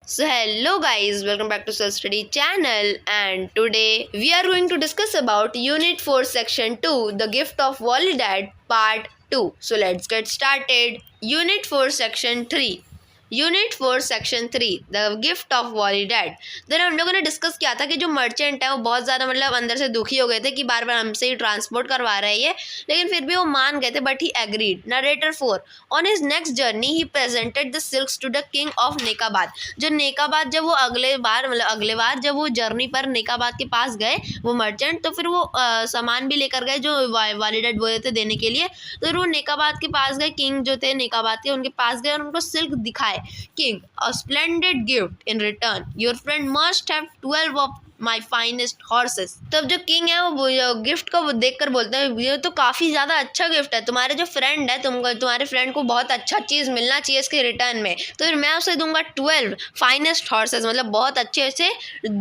So hello guys, welcome back to Self Study channel, and today we are going to discuss about Unit 4 Section 2, The Gift of Volidad Part 2. So let's get started. Unit 4 Section 3, unit 4 section 3 the gift of वॉलीडैड। Then हम लोगों ने discuss किया था कि जो merchant है वो बहुत ज़्यादा मतलब अंदर से दुखी हो गए थे कि बार बार हमसे ही ट्रांसपोर्ट करवा रहे हैं ये, लेकिन फिर भी वो मान गए थे, but he agreed. Narrator 4, on his next journey he presented the silks to the king of नेकाबाद। जो नेकाबाद जब वो अगले बार जब वो जर्नी पर नेकाबाद के पास गए वो मर्चेंट, तो फिर वो सामान भी लेकर गए जो वॉलीडैड बोले थे देने के लिए। तो फिर वो नेकाबाद के पास गए, किंग जो थे नेकाबाद के उनके पास गए और उनको सिल्क दिखाए। King, a splendid gift in return. Your friend must have 12 of my finest horses. तब जो किंग है वो गिफ्ट को देख कर बोलते हैं ये तो काफ़ी ज़्यादा अच्छा गिफ्ट है, तुम्हारे जो फ्रेंड है तुम्हारे फ्रेंड को बहुत अच्छा चीज़ मिलना चाहिए इसके रिटर्न में, तो फिर मैं उसे दूंगा 12 फाइनेस्ट हॉर्सेस, मतलब बहुत अच्छे से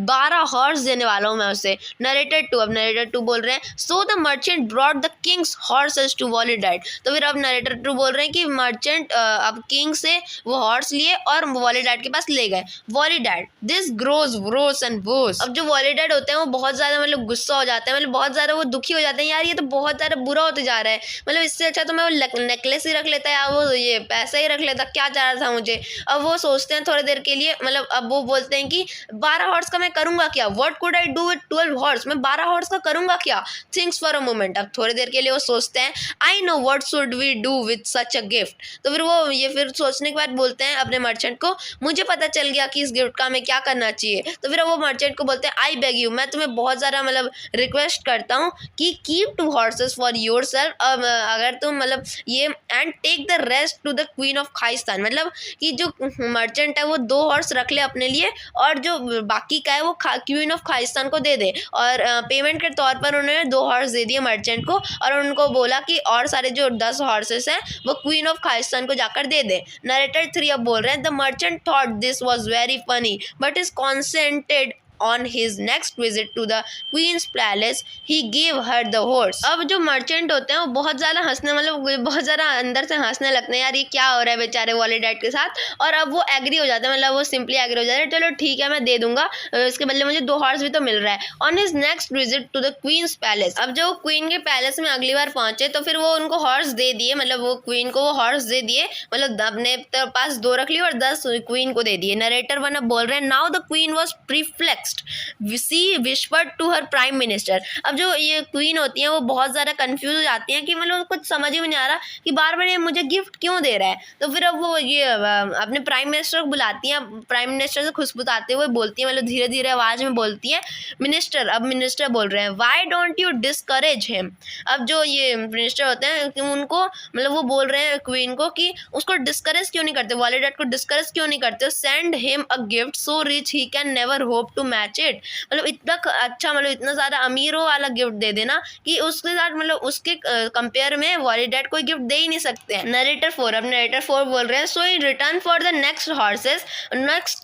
12 हॉर्स देने वाला हूँ मैं उसे। नरेटर 2, अब नरेटर 2 बोल रहे हैं, so the merchant brought the king's horses to वॉलीडैड। तो फिर अब नरेटर 2 बोल रहे हैं कि मर्चेंट अब किंग से वो हॉर्स लिए और वॉलीडैड के पास ले गए। वॉलीडैड दिस ग्रोस एंड वोस। अब जो वॉलीडैड होते हैं वो बहुत ज़्यादा मतलब गुस्सा हो जाते हैं, मतलब बहुत ज़्यादा वो दुखी हो जाते हैं, यार ये तो बहुत ज़्यादा बुरा होते जा रहा है, मतलब इससे अच्छा तो मैं वो नेकलेस ही रख लेता या वो ये पैसा ही रख लेता, क्या चाह रहा था मुझे। अब वो सोचते हैं थोड़ी देर के लिए, मतलब अब वो बोलते हैं कि 12 हॉर्स का मैं करूँगा क्या, what could I do with 12 horse, मैं 12 हॉर्स का करूँगा क्या। थिंक्स फॉर अ मोमेंट, अब थोड़ी देर के लिए वो सोचते हैं, I know what should we do with such a gift. तो फिर वो ये फिर सोचने के बाद बोलते हैं अपने मर्चेंट को, मुझे पता चल गया कि इस गिफ्ट का हमें क्या करना चाहिए। तो फिर वो मर्चेंट को बोलते हैं, आई बेग यू, मैं तुम्हें बहुत ज़्यादा मतलब रिक्वेस्ट करता हूँ कि keep 2 horses for yourself, अगर तुम मतलब ये and take the rest to the queen of खाइस्तान, मतलब कि जो मर्चेंट है वो 2 हॉर्स रख ले अपने लिए और जो बाकी का है वो क्वीन ऑफ खाइस्तान को दे दे। और पेमेंट के तौर पर उन्होंने 2 हॉर्स दे दिए मर्चेंट को और उनको बोला कि और सारे जो 10 हॉर्सेस हैं वो क्वीन ऑफ खाइस्तान को जाकर दे दे। नरेटर 3 अब बोल रहे हैं, the merchant thought this was very funny but is consented on his next visit to the queen's palace he gave her the horse। अब जो मर्चेंट होते हैं वो बहुत ज़्यादा हंसने मतलब बहुत ज़्यादा अंदर से हंसने लगते हैं, यार ये क्या हो रहा है बेचारे वॉलीडैड के साथ, और अब वो एग्री हो जाते हैं, मतलब वो सिंपली एग्री हो जाते हैं, चलो ठीक है मैं दे दूंगा, इसके बदले मुझे 2 हॉर्स भी तो मिल रहा है। On his next visit to the queen's palace, अब जो क्वीन के पैलेस में अगली बार पहुंचे तो फिर वो उनको हॉर्स दे दिए, मतलब वो क्वीन को वो हॉर्स दे दिए, मतलब अपने पास 2 रख लिए और 10 क्वीन को दे दिए। नरेटर 1 अब बोल रहे हैं, now the queen was perplexed she whispered to her prime minister. अब जो ये क्वीन होती हैं वो बहुत ज़्यादा कंफ्यूज हो जाती हैं कि मतलब कुछ समझ ही नहीं आ रहा कि बार बार ये मुझे गिफ्ट क्यों दे रहा है। तो फिर अब वो ये अपने प्राइम मिनिस्टर को बुलाती हैं, प्राइम मिनिस्टर से खुशबुताते हुए बोलती हैं, मतलब धीरे धीरे आवाज़ में बोलती हैं, मिनिस्टर। अब मिनिस्टर बोल रहे हैं, why don't you discourage him. अब जो ये मिनिस्टर होते हैं कि उनको मतलब वो बोल रहे हैं क्वीन को कि उसको डिस्करेज क्यों नहीं करते, वॉलीडैड को डिस्करेज क्यों नहीं करते, send him a gift so rich he can never hope to match it. मतलब इतना अच्छा मतलब इतना ज़्यादा अमीरों वाला गिफ्ट दे देना कि उसके साथ मतलब उसके कंपेयर में वॉलीडैड कोई गिफ्ट दे ही नहीं सकते हैं। नरेटर 4, अब नरेटर 4 बोल रहे हैं, so in return for the next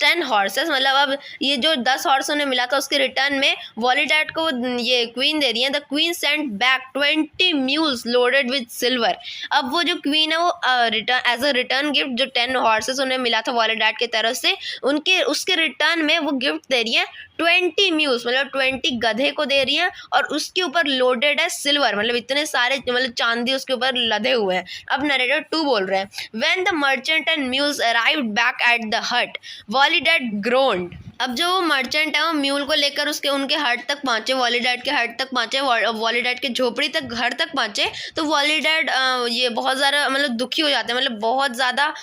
10 horses, मतलब अब ये जो 10 हॉर्स उन्हें मिला था उसके रिटर्न में वॉलीडैड को ये क्वीन दे रही है। The queen sent back 20 mules loaded with silver. अब वो जो क्वीन है वो return as a return gift जो 10 हॉर्सेस उन्हें मिला था वॉलीडैड की तरफ से, उसके रिटर्न में वो गिफ्ट दे रही है 20 म्यूज, मतलब 20 गधे को दे रही हैं और उसके ऊपर लोडेड है सिल्वर, मतलब इतने सारे मतलब चांदी उसके ऊपर लदे हुए हैं। अब नरेटर 2 बोल रहे हैं, when the merchant and mules arrived back at the hut Walidad ग्रोन्ड। अब जो मर्चेंट है वो म्यूल को लेकर उनके हट तक पहुंचे, वॉलीडैड के हट तक पहुंचे, वॉलीडैड के झोपड़ी तक घर तक पहुंचे। तो वॉलीडैड ये बहुत ज़्यादा मतलब दुखी हो जाते हैं, मतलब बहुत ज़्यादा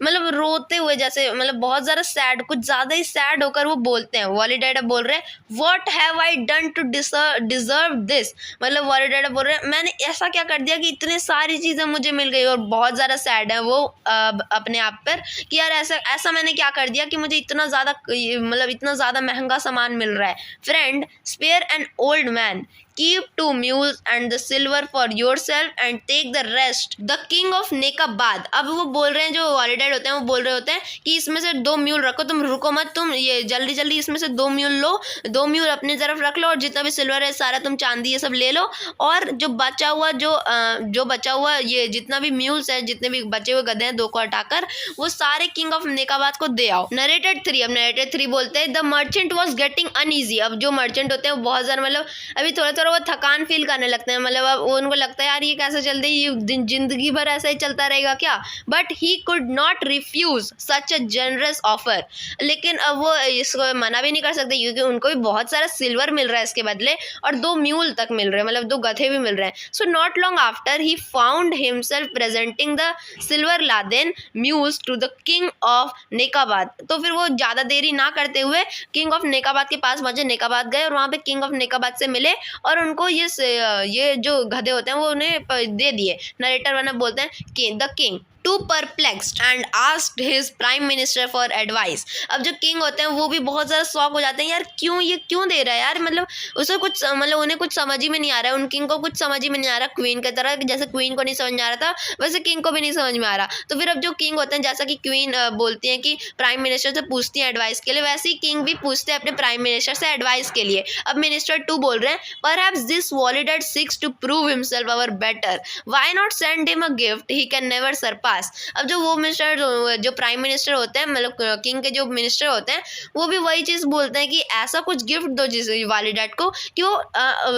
मतलब रोते हुए, जैसे मतलब बहुत ज़्यादा सैड, कुछ ज़्यादा ही सैड होकर वो बोलते हैं। वॉलीडैड अब बोल रहे हैं, what have I done to deserve this, मतलब वॉलीडैड बोल रहे हैं मैंने ऐसा क्या कर दिया कि इतनी सारी चीज़ें मुझे मिल गई, और बहुत ज़्यादा सैड है वो अपने आप पर कि यार ऐसा मैंने क्या कर दिया कि मुझे इतना ज़्यादा मतलब इतना ज़्यादा महंगा सामान मिल रहा है। Friend, spare an old man, keep 2 mules and the silver for yourself and take the rest. The king of नेकाबाद, अब वो बोल रहे हैं, जो वॉलीडेड होते हैं वो बोल रहे होते हैं कि इसमें से 2 म्यूल रखो, तुम रुको मत, तुम ये जल्दी जल्दी इसमें से 2 म्यूल लो, 2 म्यूल अपनी तरफ रख लो और जितना भी सिल्वर है सारा तुम चांदी ये सब ले लो, और जो बचा हुआ जो बचा हुआ ये जितना भी म्यूल्स है, जितने भी बचे हुए गधे हैं 2 को हटाकर वो सारे किंग ऑफ नेकाबाद को दे आओ। नरेटेड 3, अब नरेटेड 3 बोलते हैं the merchant was getting uneasy, अब जो मर्चेंट होते हैं वो बहुत ज़्यादा मतलब अभी थोड़ा थोड़ा वो थकान फील करने लगते हैं, मतलब अब उनको लगता है यार ये कैसे चलते हैं, ये जिंदगी भर ऐसा ही चलता रहेगा क्या। But he could not refuse such a generous offer, लेकिन अब वो इसको मना भी नहीं कर सकते क्योंकि उनको भी बहुत सारा सिल्वर मिल रहा है इसके बदले और 2 म्यूल तक मिल रहे हैं, मतलब 2 गधे भी मिल रहे हैं। So not long after he found himself presenting the silver laden mules to the king of नेकाबाद। तो फिर वो ज़्यादा देरी ना करते हुए किंग ऑफ नेकाबाद के पास पहुंचे, नेकाबाद गए और वहाँ पे किंग ऑफ नेकाबाद से मिले और उनको ये जो गधे होते हैं वो उन्हें दे दिए। नरेटर वन बोलते हैं कि the king too perplexed and asked his prime minister for advice. अब जो किंग होते हैं वो भी बहुत ज़्यादा शॉक हो जाते हैं, यार ये क्यों दे रहा है यार, मतलब उसे कुछ मतलब उन्हें कुछ समझ ही में नहीं आ रहा है, उन किंग को कुछ समझ ही में नहीं आ रहा, क्वीन की तरह जैसे क्वीन को नहीं समझ में आ रहा था वैसे किंग को भी नहीं समझ में आ रहा। तो फिर अब जो किंग होते हैं, जैसा कि क्वीन बोलती हैं कि प्राइम मिनिस्टर से पूछती हैं एडवाइस के लिए, वैसे ही किंग भी पूछते हैं अपने प्राइम मिनिस्टर से एडवाइस के लिए। अब मिनिस्टर 2 बोल रहे हैं perhaps this Wali Dad seeks to prove himself our better, why not send him a gift he can never surpass. अब जो वो मिनिस्टर जो प्राइम मिनिस्टर होते हैं, मतलब किंग के जो मिनिस्टर होते हैं वो भी वही चीज़ बोलते हैं कि ऐसा कुछ गिफ्ट दो जिस वॉलीडेड को कि वो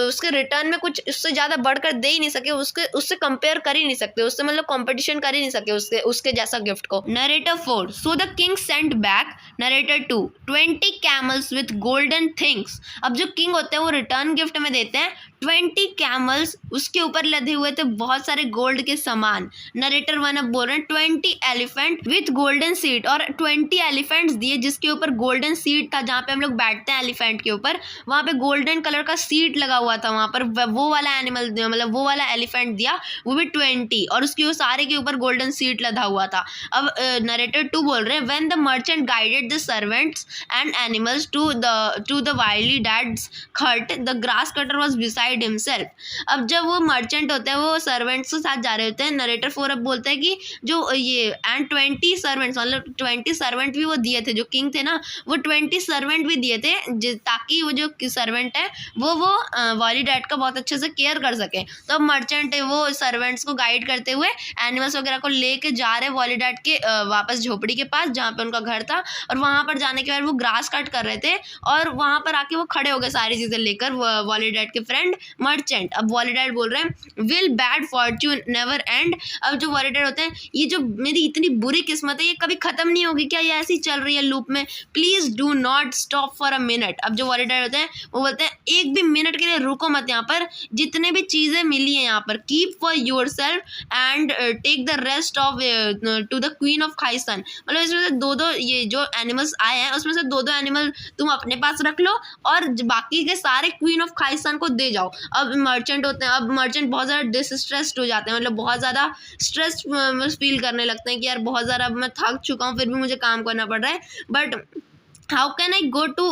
उसके रिटर्न में कुछ उससे ज़्यादा बढ़कर दे ही नहीं सके, उससे कंपेयर कर ही नहीं सकते, उससे मतलब कंपटीशन कर ही नहीं सके उसके जैसा गिफ्ट को। Narrator 4 so the king sent back narrator 2 20 camels with golden things. अब जो किंग होते हैं वो रिटर्न गिफ्ट में देते हैं 20 कैमल्स, उसके ऊपर लदे हुए थे बहुत सारे गोल्ड के सामान। नरेटर 1 अब बोल रहे हैं 20 एलिफेंट विथ गोल्डन सीट, और 20 एलिफेंट्स दिए जिसके ऊपर गोल्डन सीट था, जहाँ पे हम लोग बैठते हैं एलिफेंट के ऊपर, वहाँ पे गोल्डन कलर का सीट लगा हुआ था, वहाँ पर वो वाला एनिमल मतलब वो वाला एलिफेंट दिया, वो भी 20, और उसके वो सारे के ऊपर गोल्डन सीट लदा हुआ था। अब नरेटर 2 बोल रहे हैं when the merchant guided the servants and animals to the Wali Dad's hut the grass cutter was beside himself. अब जब वो मर्चेंट होते हैं वो सर्वेंट्स के साथ जा रहे होते हैं, नरेटर 4 अब बोलता है कि जो ये एंड 20 सर्वेंट्स, मतलब 20 सर्वेंट भी वो दिए थे, जो किंग थे ना वो 20 सर्वेंट भी दिए थे ताकि वो जो सर्वेंट है वो वॉली डैड का बहुत अच्छे से केयर कर सके। तो अब मर्चेंट वो सर्वेंट्स को गाइड करते हुए एनिमल्स वगैरह को लेके जा रहे वॉली डैड के वापस झोपड़ी के पास जहाँ पे उनका घर था, और वहाँ पर जाने के बाद वो ग्रास कट कर रहे थे और वहाँ पर आके वो खड़े हो गए सारी चीज़ें लेकर वॉली डैड के फ्रेंड मर्चेंट। अब वॉली डैड बोल रहे हैं will bad Fortune never and. अब जो वॉली डैड होते हैं, ये जो मेरी इतनी बुरी किस्मत है ये कभी खत्म नहीं होगी क्या, ये ऐसी चल रही है लूप में, please do not stop for a minute. अब जो वॉली डैड होते हैं वो बोलते हैं एक भी मिनट के लिए रुको मत, यहाँ पर जितने भी चीज़ें मिली हैं यहाँ पर keep for yourself and take the rest of to the queen of Khaistan. मतलब इसमें से 2-2 ये जो एनिमल्स आए हैं उसमें से 2-2 एनिमल तुम अपने पास रख लो और बाकी के सारे क्वीन ऑफ खाइसन को दे जाओ। अब मर्चेंट होते हैं, अब मर्चेंट बहुत ज़्यादा डिस्ट्रेस्ड हो जाते हैं, मतलब बहुत ज़्यादा स्ट्रेस फील करने लगते हैं कि यार बहुत ज़्यादा अब मैं थक चुका हूँ फिर भी मुझे काम करना पड़ रहा है, but how can I go to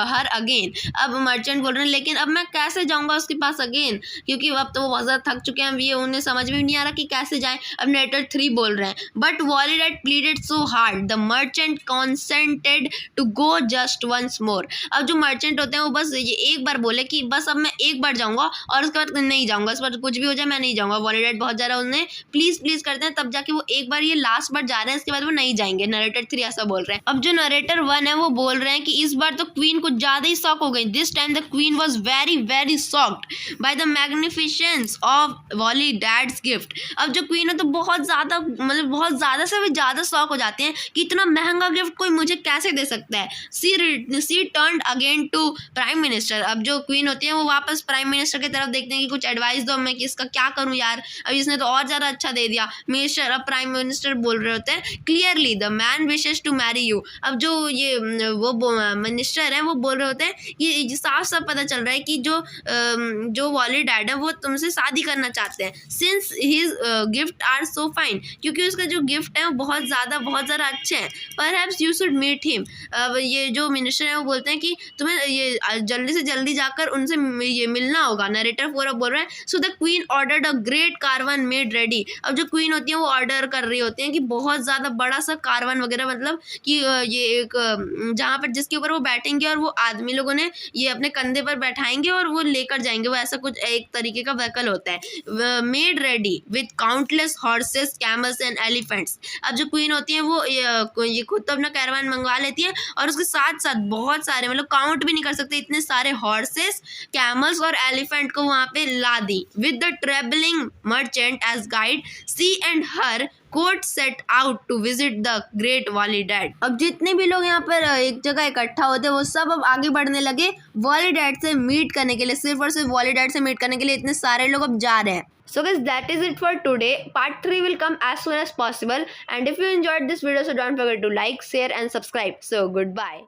her again. अब मर्चेंट बोल रहे हैं लेकिन अब मैं कैसे जाऊँगा उसके पास अगेन, क्योंकि अब तो वो बहुत ज़्यादा थक चुके हैं, ये उन्हें समझ में नहीं आ रहा कि कैसे जाएं। अब नरेटर 3 बोल रहे हैं but Wali Dad pleaded so hard the merchant consented to go just once more. अब जो मर्चेंट होते हैं वो बस ये एक बार बोले कि बस अब मैं एक बार जाऊँगा और उसके बाद नहीं जाऊँगा, इस बार कुछ भी हो जाए मैं नहीं जाऊँगा। वॉली डैड बहुत ज़्यादा उन्हें प्लीज़ करते हैं, तब जाके वो एक बार ये लास्ट बार जा रहे हैं, इसके बाद वो नहीं जाएंगे। नरेटर 3 ऐसा बोल रहे हैं। अब जो नरेटर 1 है वो बोल रहे हैं कि इस बार तो क्वीन कुछ ज्यादा ही शॉक हो गई। This time the queen was very shocked by the magnificence of Wali Dad's gift. अब जो क्वीन है तो बहुत ज्यादा मतलब बहुत ज्यादा से भी ज्यादा शॉक हो जाते हैं कि इतना महंगा गिफ्ट कोई मुझे कैसे दे सकता है। She turned again to prime minister. अब जो क्वीन होती है वो वापस प्राइम मिनिस्टर की तरफ देखते हैं कि कुछ एडवाइस दो मैं कि इसका क्या करूं यार, अब इसने तो और ज्यादा अच्छा दे दिया मिनिस्टर। अब प्राइम मिनिस्टर बोल रहे होते हैं clearly the man wishes to marry you. अब जो ये मिनिस्टर हैं वो बोल रहे होते हैं कि साफ साफ पता चल रहा है कि जो वॉली डैड है वो तुमसे शादी करना चाहते हैं, since his gift are so fine, क्योंकि उसका जो गिफ्ट है वो बहुत ज़्यादा अच्छे हैं, perhaps you should meet him. ये जो मिनिस्टर है वो बोलते हैं कि तुम्हें ये जल्दी से जल्दी जाकर उनसे ये मिलना होगा। नरेटर पूरा बोल रहा है, so the queen ordered a great caravan made ready. अब जो क्वीन होती है वो ऑर्डर कर रही होती हैं कि बहुत ज़्यादा बड़ा सा कारवन वगैरह, मतलब कि ये एक जहाँ पर जिसके ऊपर वो बैठेंगे और वो आदमी लोगों ने ये अपने कंधे पर बैठाएंगे और वो लेकर जाएंगे, वो ऐसा कुछ एक तरीके का व्हीकल होता है। Made ready with countless horses, camels and elephants. अब जो क्वीन होती है वो ये खुद तो अपना कैरवान मंगवा लेती है और उसके साथ साथ बहुत सारे, मतलब काउंट भी नहीं कर सकते इतने सारे हॉर्सेस, कैमल्स और एलिफेंट को वहां पे ला दी। With the travelling merchant as guide, she and her court set out to visit the great Wali Dad. अब जितने भी लोग यहाँ पर एक जगह इकट्ठा होते हैं वो सब अब आगे बढ़ने लगे वॉली डैड से मीट करने के लिए। सिर्फ और सिर्फ वॉली डैड से मीट करने के लिए इतने सारे लोग अब जा रहे हैं। So guys, that is it for today. Part 3 will come as soon as possible. And if you enjoyed this video, so don't forget to like, share and subscribe. So goodbye.